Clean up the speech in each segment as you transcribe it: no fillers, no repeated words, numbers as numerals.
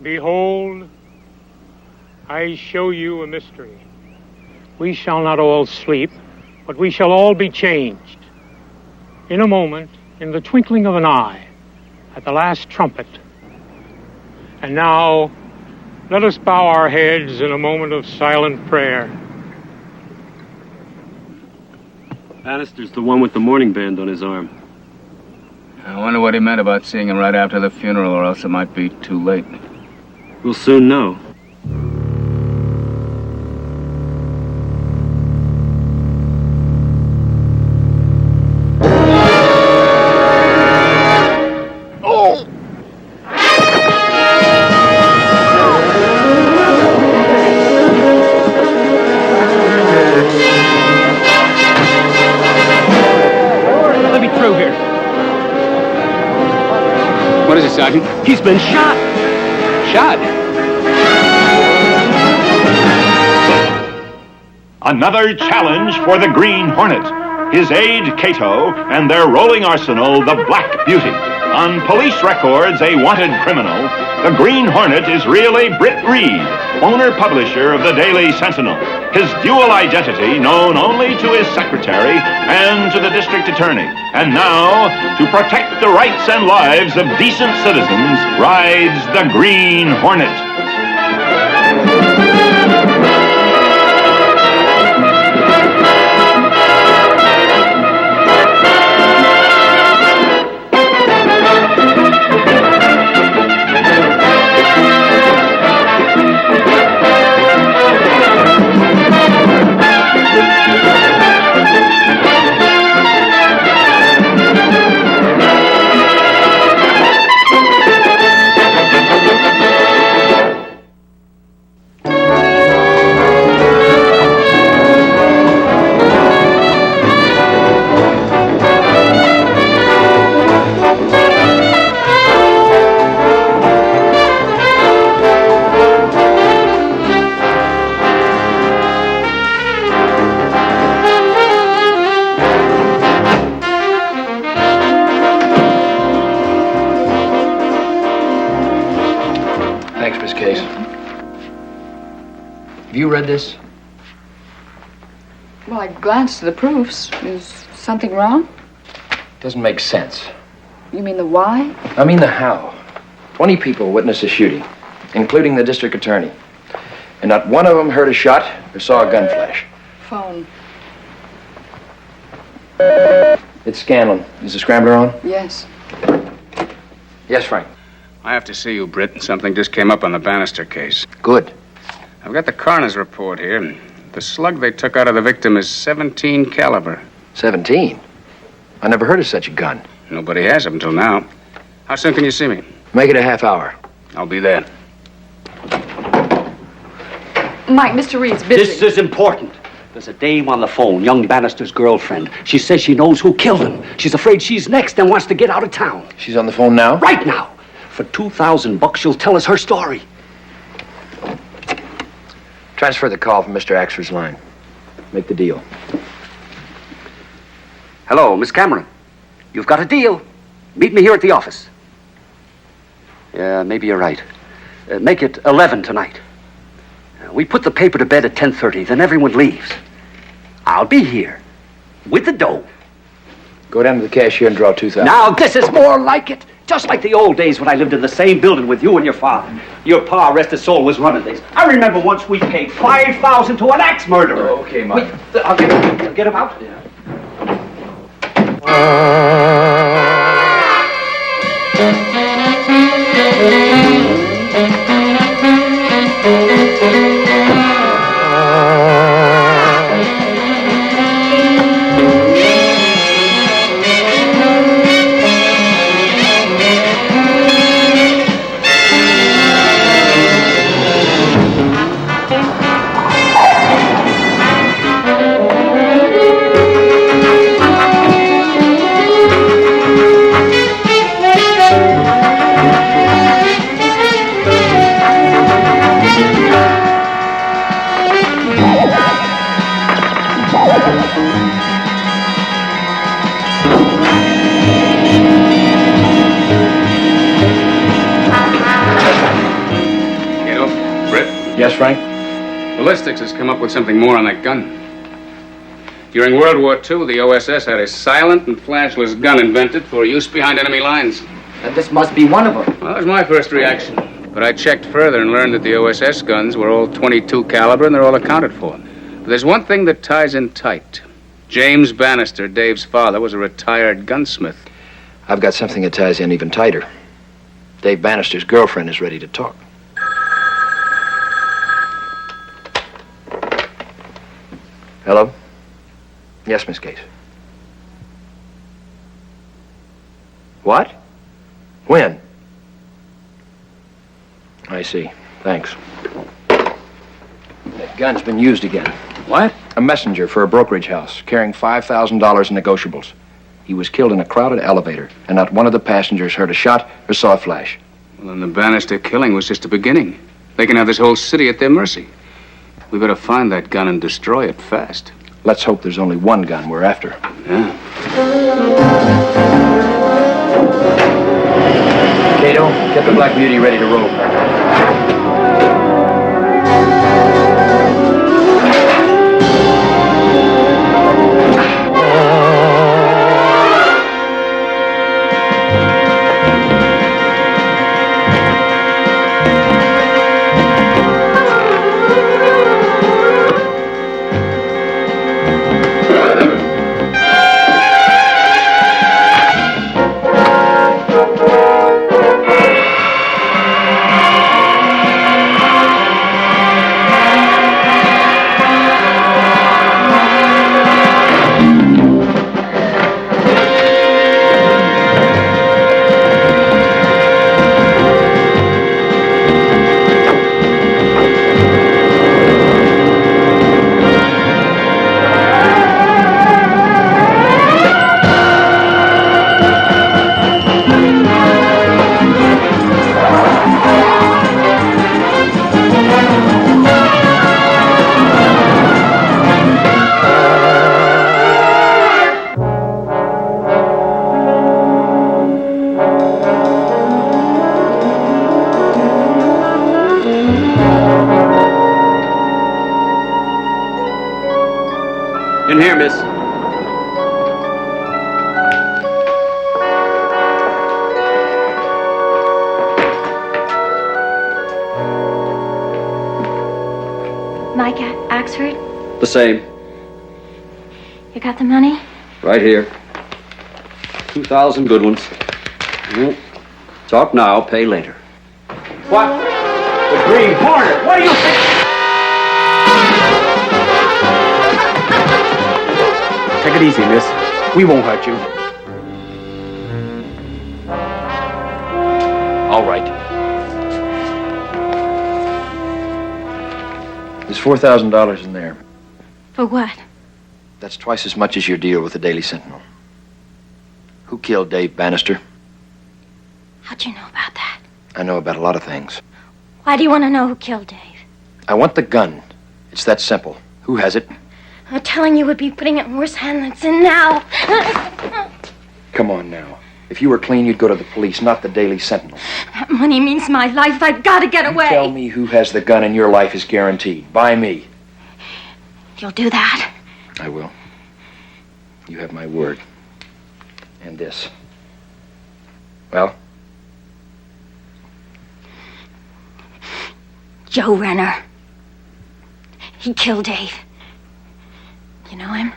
Behold, I show you a mystery. We shall not all sleep, but we shall all be changed. In a moment, in the twinkling of an eye, at the last trumpet. And now, let us bow our heads in a moment of silent prayer. Bannister's the one with the mourning band on his arm. I wonder what he meant about seeing him right after the funeral, or else it might be too late. We'll soon know. Sergeant. He's been shot! Shot? Another challenge for the Green Hornet. His aide, Cato, and their rolling arsenal, the Black Beauty. On police records, a wanted criminal, the Green Hornet is really Britt Reed, owner-publisher of the Daily Sentinel. His dual identity known only to his secretary and to the district attorney. And now, to protect the rights and lives of decent citizens, rides the Green Hornet. You read this? Well, I glanced at the proofs. Is something wrong? Doesn't make sense. You mean the why? I mean the how. 20 people witnessed a shooting, including the district attorney. And not one of them heard a shot or saw a gun flash. Phone. It's Scanlon. Is the scrambler on? Yes. Yes, Frank. I have to see you, Britt. Something just came up on the Bannister case. Good. I've got the coroner's report here. The slug they took out of the victim is 17 caliber. 17? I never heard of such a gun. Nobody has up until now. How soon can you see me? Make it a half hour. I'll be there. Mike, Mr. Reed's busy. This is important. There's a dame on the phone, young Bannister's girlfriend. She says she knows who killed him. She's afraid she's next and wants to get out of town. She's on the phone now? Right now. For $2,000, she'll tell us her story. Transfer the call from Mr. Axford's line. Make the deal. Hello, Miss Cameron. You've got a deal. Meet me here at the office. Yeah, maybe you're right. Make it 11 tonight. We put the paper to bed at 10:30, then everyone leaves. I'll be here with the dough. Go down to the cashier and draw $2,000. Now, this is more like it. Just like the old days when I lived in the same building with you and your father. Your pa, rest his soul, was running these. I remember once we paid $5,000 to an axe murderer. Oh, okay, Mike. I'll get him out. Yeah. Yes, Frank? Ballistics has come up with something more on that gun. During World War II, the OSS had a silent and flashless gun invented for use behind enemy lines. And this must be one of them. Well, that was my first reaction. But I checked further and learned that the OSS guns were all .22 caliber and they're all accounted for. But there's one thing that ties in tight. James Bannister, Dave's father, was a retired gunsmith. I've got something that ties in even tighter. Dave Bannister's girlfriend is ready to talk. Hello? Yes, Miss Case. What? When? I see. Thanks. That gun's been used again. What? A messenger for a brokerage house carrying $5,000 in negotiables. He was killed in a crowded elevator, and not one of the passengers heard a shot or saw a flash. Well, then the Bannister killing was just the beginning. They can have this whole city at their mercy. We better find that gun and destroy it fast. Let's hope there's only one gun we're after. Yeah. Cato, get the Black Beauty ready to roll. In here, miss. Mike Axford, The same. you got the money? Right here. 2,000 good ones. Talk now, pay later. What? The Green Hornet. What do you think? Take it easy, miss. We won't hurt you. All right. There's $4,000 in there. For what? That's twice as much as your deal with the Daily Sentinel. Who killed Dave Bannister? How'd you know about that? I know about a lot of things. Why do you want to know who killed Dave? I want the gun. It's that simple. Who has it? Telling you would be putting it in worse hands than it's in now. Come on now. If you were clean, you'd go to the police, not the Daily Sentinel. That money means my life. I've got to get away. Tell me who has the gun and your life is guaranteed. By me. You'll do that? I will. You have my word. And this. Well? Joe Renner. He killed Dave. You know him?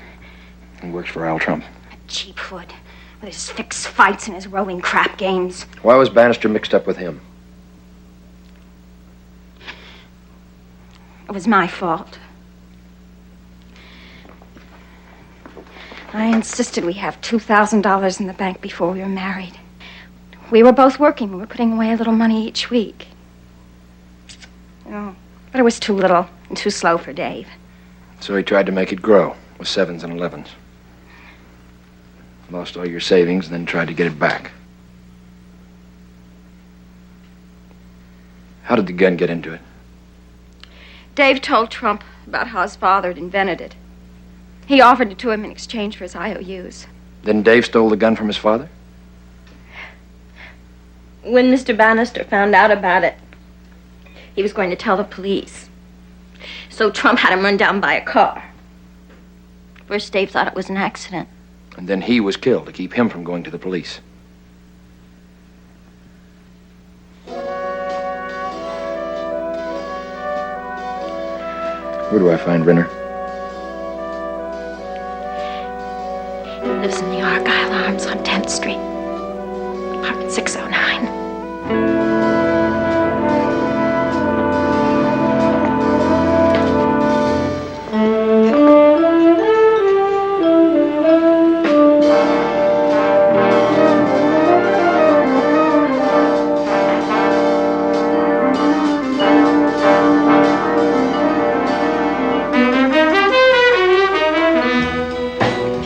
He works for Al Trump. A cheap foot. With his fixed fights and his rowing crap games. Why was Bannister mixed up with him? It was my fault. I insisted we have $2,000 in the bank before we were married. We were both working. We were putting away a little money each week. Oh, but it was too little and too slow for Dave. So he tried to make it grow with 7s and 11s. Lost all your savings and then tried to get it back. How did the gun get into it? Dave told Trump about how his father had invented it. He offered it to him in exchange for his IOUs. Then Dave stole the gun from his father? When Mr. Bannister found out about it, he was going to tell the police. So Trump had him run down by a car. First, Dave thought it was an accident. And then he was killed to keep him from going to the police. Where do I find Renner? He lives in the Argyle Arms on 10th Street. Apartment 609.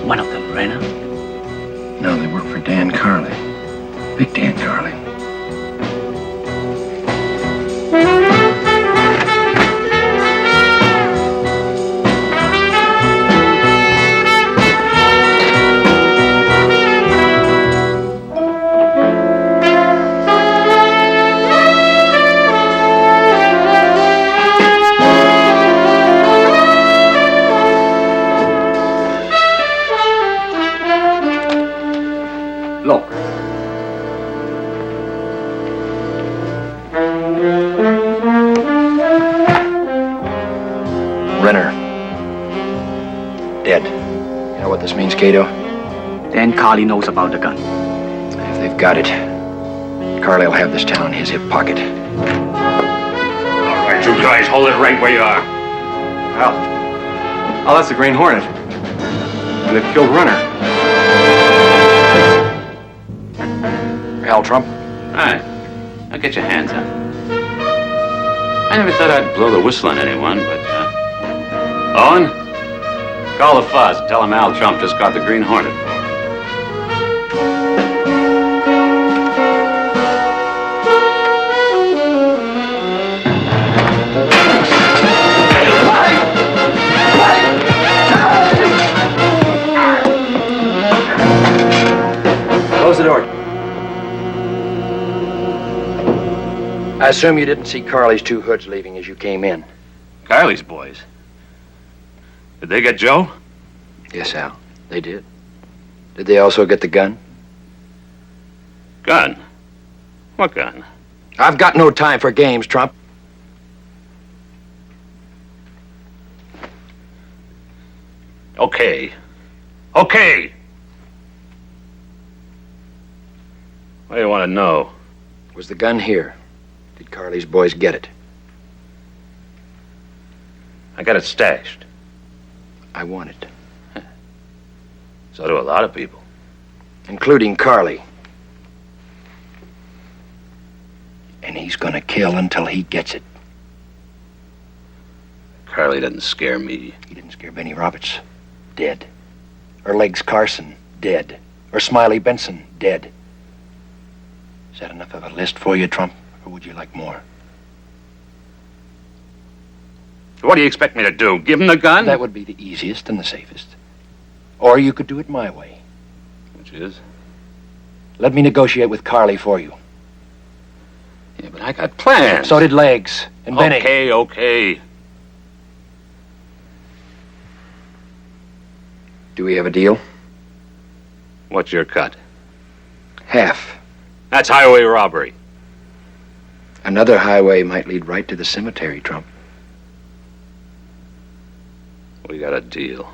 One of them, Raina. No, they work for Dan Carley. Big Dan Carley. Look. Renner. Dead. You know what this means, Cato? Dan Carley knows about the gun. If they've got it, Carley will have this town in his hip pocket. All right, you guys, hold it right where you are. Oh, that's the Green Hornet. And they've killed Renner. Hal Trump? All right. Now get your hands up. I never thought I'd blow the whistle on anyone, but, Owen? Call the Fuzz and tell him Al Trump just got the Green Hornet for him. Close the door. I assume you didn't see Carley's two hoods leaving as you came in. Carley's boys. Did they get Joe? Yes, Al. They did. Did they also get the gun? Gun? What gun? I've got no time for games, Trump. Okay. Okay! What do you want to know? Was the gun here? Did Carley's boys get it? I got it stashed. I want it. So do a lot of people. Including Carley. And he's gonna kill until he gets it. Carley doesn't scare me. He didn't scare Benny Roberts. Dead. Or Legs Carson. Dead. Or Smiley Benson. Dead. Is that enough of a list for you, Trump? Or would you like more? What do you expect me to do? Give him the gun? That would be the easiest and the safest. Or you could do it my way. Which is? Let me negotiate with Carley for you. Yeah, but I got plans. So did Legs and Benny. Okay. Do we have a deal? What's your cut? Half. That's highway robbery. Another highway might lead right to the cemetery, Trump. We got a deal.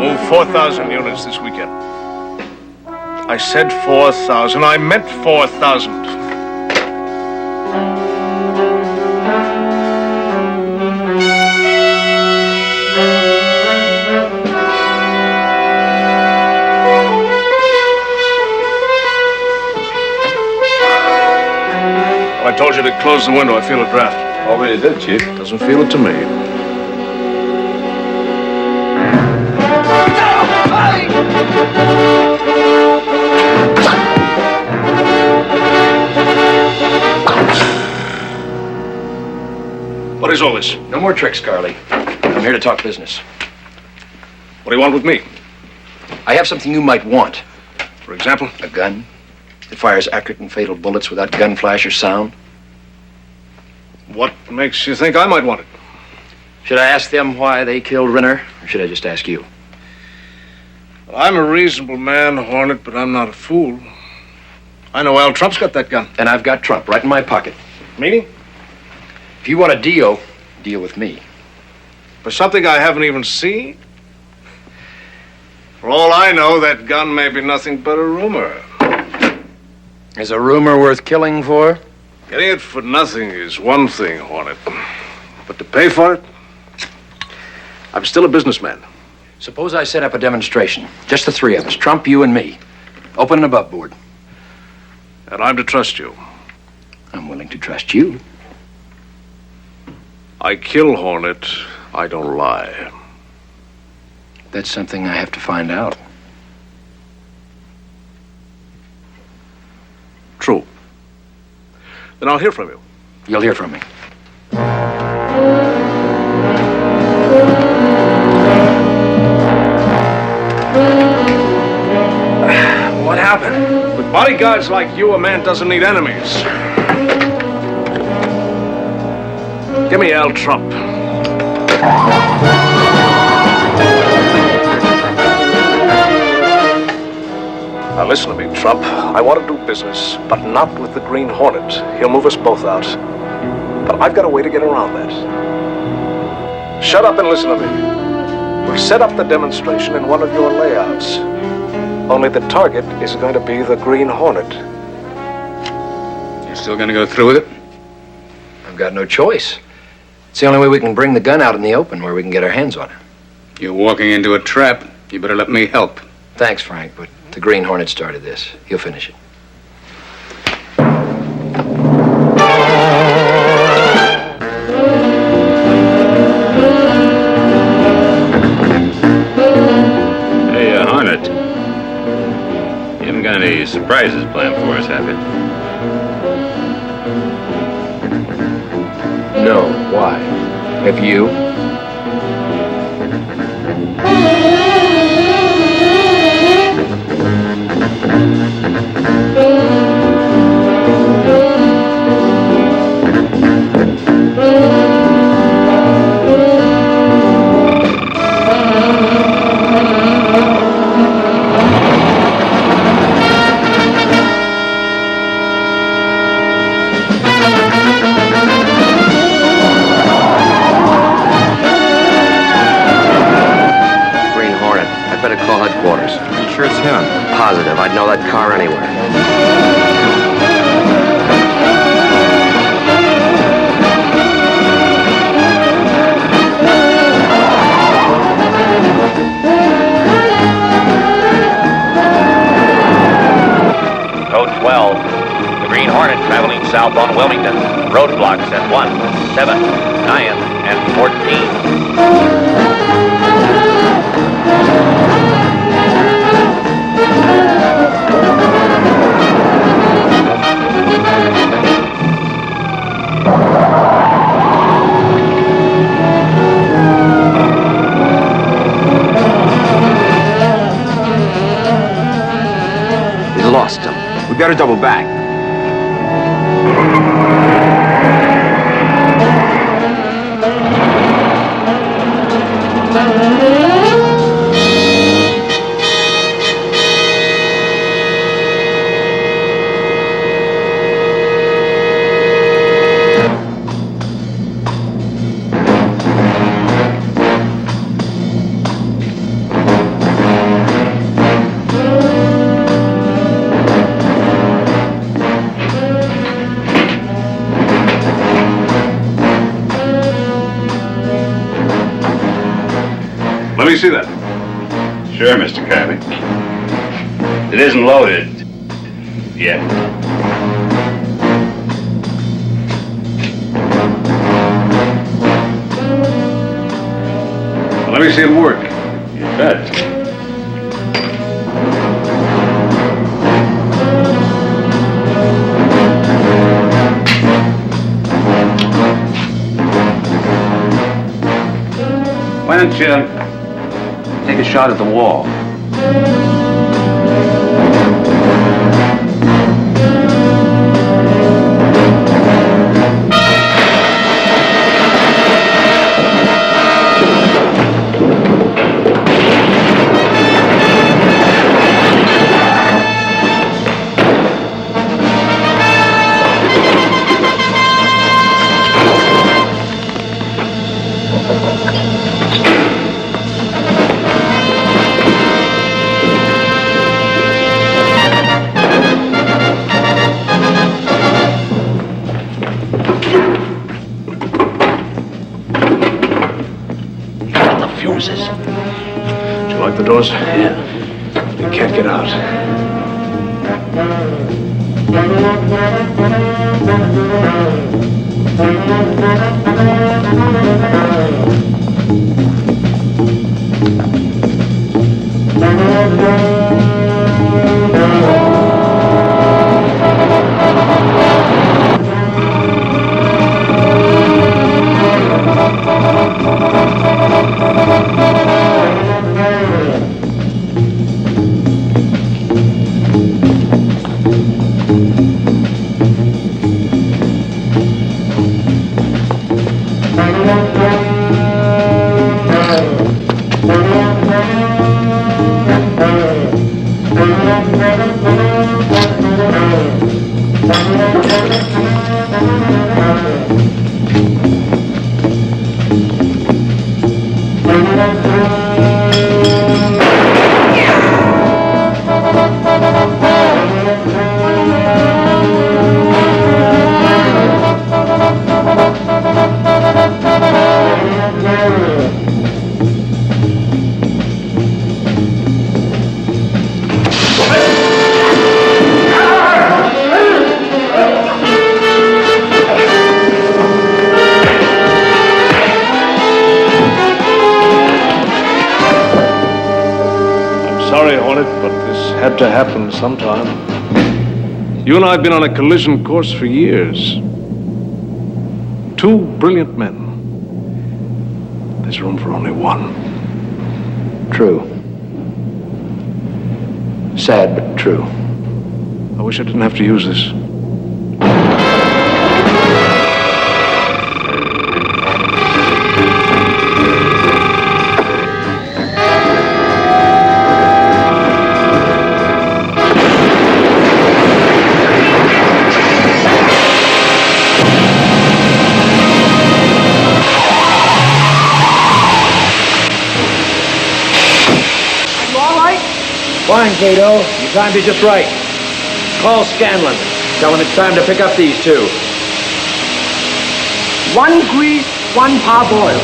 Move 4,000 units this weekend. I said 4,000. I meant 4,000. I told you to close the window. I feel a draft. Already did, Chief. Doesn't feel it to me. What is all this? No more tricks, Carley. I'm here to talk business. What do you want with me? I have something you might want. For example? A gun that fires accurate and fatal bullets without gun flash or sound. What makes you think I might want it? Should I ask them why they killed Renner, or should I just ask you? Well, I'm a reasonable man, Hornet, but I'm not a fool. I know Al Trump's got that gun. And I've got Trump right in my pocket. Meaning? If you want a deal, deal with me. For something I haven't even seen? For all I know, that gun may be nothing but a rumor. Is a rumor worth killing for? Getting it for nothing is one thing, Hornet. But to pay for it? I'm still a businessman. Suppose I set up a demonstration. Just the three of us. Trump, you, and me. Open and above board. And I'm to trust you. I'm willing to trust you. I kill, Hornet. I don't lie. That's something I have to find out. True. Then I'll hear from you. You'll hear from me. What happened? With bodyguards like you, a man doesn't need enemies. Give me Al Trump. Now listen to me, Trump. I want to do business, but not with the Green Hornet. He'll move us both out. But I've got a way to get around that. Shut up and listen to me. We'll set up the demonstration in one of your layouts. Only the target is going to be the Green Hornet. You're still going to go through with it? I've got no choice. It's the only way we can bring the gun out in the open where we can get our hands on it. You're walking into a trap. You better let me help. Thanks, Frank, but the Green Hornet started this. He'll finish it. Hey, Hornet. You haven't got any surprises planned for us, have you? No. Why? Have you? Sure it's him. Positive. I'd know that car anywhere. Code 12. The Green Hornet traveling south on Wilmington. Roadblocks at 1, 7, 9, and 14. Lost him. We better double back. Let me see that. Sure, Mr. Kirby. It isn't loaded yet. Let me see it work. You bet. Why don't you take a shot at the wall? got the doors? Yeah. They can't get out. Sorry, Hornet, but this had to happen sometime. You and I have been on a collision course for years. Two brilliant men. There's room for only one. True. Sad, but true. I wish I didn't have to use this. Fine, Cato. You timed it just right. Call Scanlon. Tell him it's time to pick up these two. 1 grease, 1 parboiled.